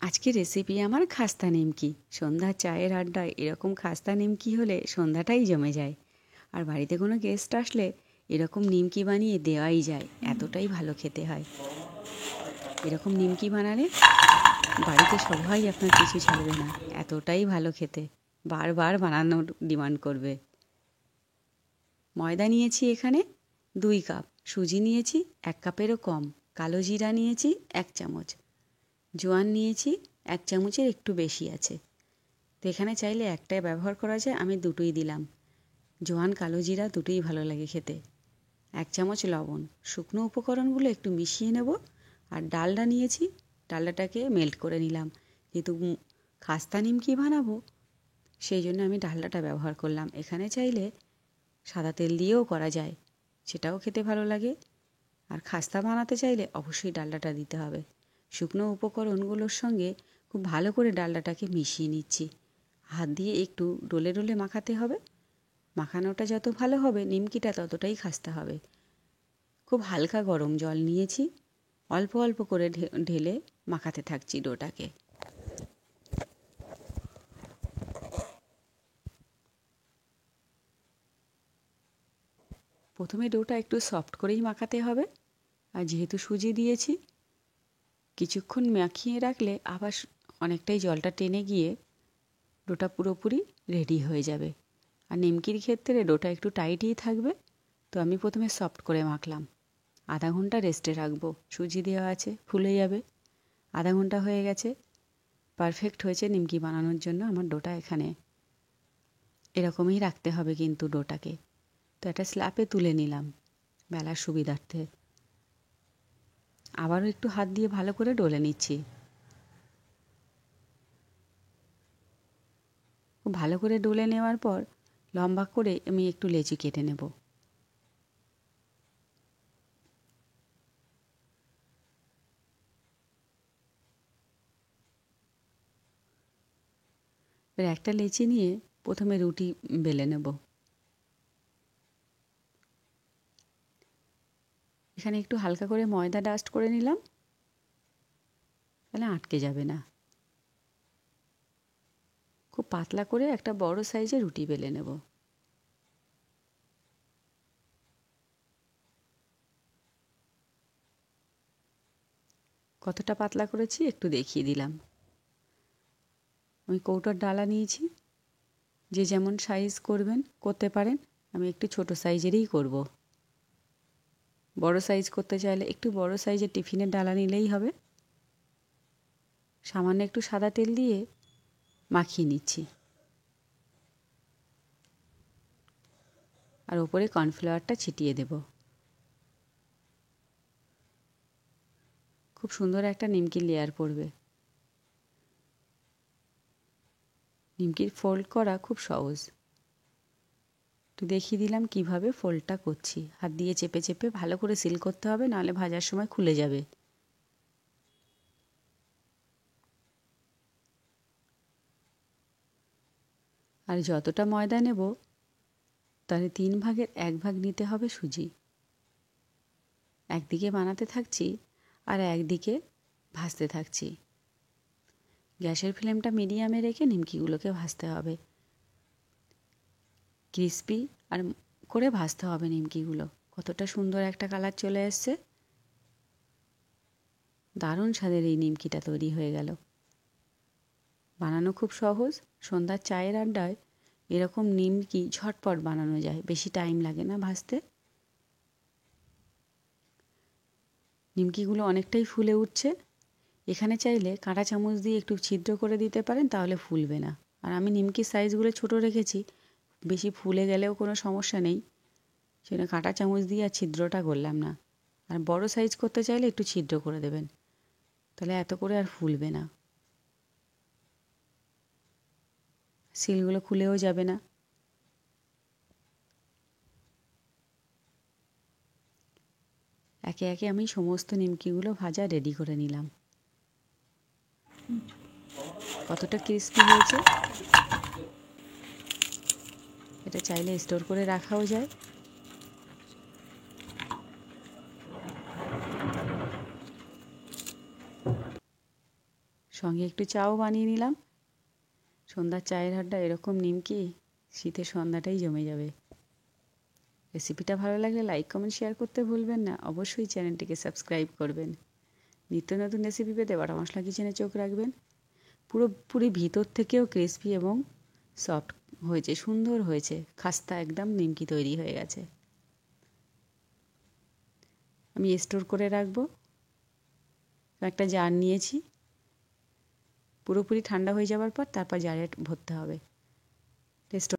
আজকের রেসিপি আমার খাস্তা নিমকি। সন্ধ্যার চায়ের আড্ডায় এরকম খাস্তা নিমকি হলে সন্ধ্যাটাই জমে যায়। আর বাড়িতে কোনো গেস্ট আসলে এরকম নিমকি বানিয়ে দেওয়াই যায়, এতটাই ভালো খেতে হয়। এরকম নিমকি বানালে বাড়িতে সবাই আপনার পিছু ছাড়বে না, এতটাই ভালো খেতে, বারবার বানানোর ডিমান্ড করবে। ময়দা নিয়েছি এখানে 2 কাপ, সুজি নিয়েছি 1 কাপেরও কম, কালো জিরা নিয়েছি 1 চামচ, জোয়ান নিয়েছি 1 চামচের একটু বেশি আছে। তো এখানে চাইলে একটাই ব্যবহার করা যায়, আমি দুটোই দিলাম। জোয়ান কালো জিরা দুটোই ভালো লাগে খেতে। 1 চামচ লবণ। শুকনো উপকরণগুলো একটু মিশিয়ে নেব। আর ডালডা নিয়েছি, ডালডাটাকে মেল্ট করে নিলাম। যেহেতু খাস্তা নিমকি বানাবো সেই জন্য আমি ডালডাটা ব্যবহার করলাম। এখানে চাইলে সাদা তেল দিয়েও করা যায়, সেটাও খেতে ভালো লাগে। আর খাস্তা বানাতে চাইলে অবশ্যই ডালডাটা দিতে হবে। শুকনো উপকরণগুলোর সঙ্গে খুব ভালো করে ডালডাটাকে মিশিয়ে নিচ্ছি। হাত দিয়ে একটু ডলে ডলে মাখাতে হবে। মাখানোটা যত ভালো হবে নিমকিটা ততটাই খাস্তা হবে। খুব হালকা গরম জল নিয়েছি, অল্প অল্প করে ঢেলে মাখাতে থাকছি ডোটাকে। প্রথমে ডোটা একটু সফট করেই মাখাতে হবে। আর যেহেতু সুজি দিয়েছি, কিছুক্ষণ মাখিয়ে রাখলে আবার অনেকটাই জলটা টেনে গিয়ে ডোটা পুরোপুরি রেডি হয়ে যাবে। আর নিমকির ক্ষেত্রে ডোটা একটু টাইটই থাকবে। তো আমি প্রথমে সফট করে মাখলাম, আধা ঘন্টা রেস্টে রাখবো। সুজি দেওয়া আছে, ফুলে যাবে। আধা ঘন্টা হয়ে গেছে, পারফেক্ট হয়েছে নিমকি বানানোর জন্য আমার ডোটা। এখানে এরকমই রাখতে হবে কিন্তু ডোটাকে। তো একটা স্ল্যাপে তুলে নিলাম বেলার সুবিধার্থে। আবারও একটু হাত দিয়ে ভালো করে ডলে নিচ্ছি। খুব ভালো করে ডলে নেওয়ার পর লম্বা করে আমি একটু লেচি কেটে নেব। এবার একটা লেচি নিয়ে প্রথমে রুটি বেলে নেব। এখানে একটু হালকা করে ময়দা ডাস্ট করে নিলাম, তাহলে আটকে যাবে না। খুব পাতলা করে একটা বড় সাইজের রুটি বেলে নেব। কতটা পাতলা করেছি একটু দেখিয়ে দিলাম। আমি কৌটোর ডালা নিয়েছি, যে যেমন সাইজ করতে পারেন। আমি একটু ছোট সাইজেরই করব। বড় সাইজ করতে চাইলে একটু বড় সাইজের টিফিনের ডালা নিলেই হবে। সামান্য একটু সাদা তেল দিয়ে মাখিয়ে নিচ্ছি। আর ওপরে কর্নফ্লাওয়ারটা ছিটিয়ে দেব। খুব সুন্দর একটা নিমকির লেয়ার পড়বে। নিমকির ফোল্ড করা খুব সহজ। তো দেখিয়ে দিলাম কিভাবে ফোল্ডটা করছি। হাত দিয়ে চেপে চেপে ভালো করে সিল করতে হবে, নাহলে ভাজার সময় খুলে যাবে। আর যতটা ময়দা নেব তার 3 ভাগের 1 ভাগ নিতে হবে সুজি। একদিকে বানাতে থাকছি আর একদিকে ভাজতে থাকছি। গ্যাসের ফ্লেমটা মিডিয়ামে রেখে নিমকিগুলোকে ভাজতে হবে। ক্রিস্পি আর করে ভাজতে হবে নিমকিগুলো। কতটা সুন্দর একটা কালার চলে এসছে। দারুণ স্বাদের এই নিমকিটা তৈরি হয়ে গেল। বানানো খুব সহজ। সন্ধ্যার চায়ের আড্ডায় এরকম নিমকি ঝটপট বানানো যায়, বেশি টাইম লাগে না ভাজতে। নিমকিগুলো অনেকটাই ফুলে উঠছে। এখানে চাইলে কাঁটা চামচ দিয়ে একটু ছিদ্র করে দিতে পারেন, তাহলে ফুলবে না। আর আমি নিমকির সাইজগুলো ছোট রেখেছি, বেশি ফুলে গেলেও কোনো সমস্যা নেই। সেটা কাঁটা চামচ দিয়ে আর ছিদ্রটা করলাম না। আর বড় সাইজ করতে চাইলে একটু ছিদ্র করে দেবেন, তাহলে এত করে আর ফুলবে না, সিলগুলো খুলেও যাবে না। একে একে আমি সমস্ত নিমকিগুলো ভাজা রেডি করে নিলাম। কতটা ক্রিস্পি হয়েছে। এটা চাইলে স্টোর করে রাখাও যায়। সঙ্গে একটু চাও বানিয়ে নিলাম। সন্ধ্যার চায়ের আড্ডা এরকম নিমকি, শীতের সন্ধ্যাটাই জমে যাবে। রেসিপিটা ভালো লাগলে লাইক কমেন্ট শেয়ার করতে ভুলবেন না। অবশ্যই চ্যানেলটিকে সাবস্ক্রাইব করবেন। নিত্য নতুন রেসিপি পেতে বাটা মশলা কিচেনে চোখ রাখবেন। পুরোপুরি ভিতর থেকেও ক্রিসপি এবং সফট হয়েছে, সুন্দর হয়েছে, খাস্তা একদম নিমকি তৈরি হয়ে গেছে। আমি স্টোর করে রাখবো। একটা জার নিয়েছি, পুরোপুরি ঠান্ডা হয়ে যাওয়ার পর তারপর জারে ভরতে হবে।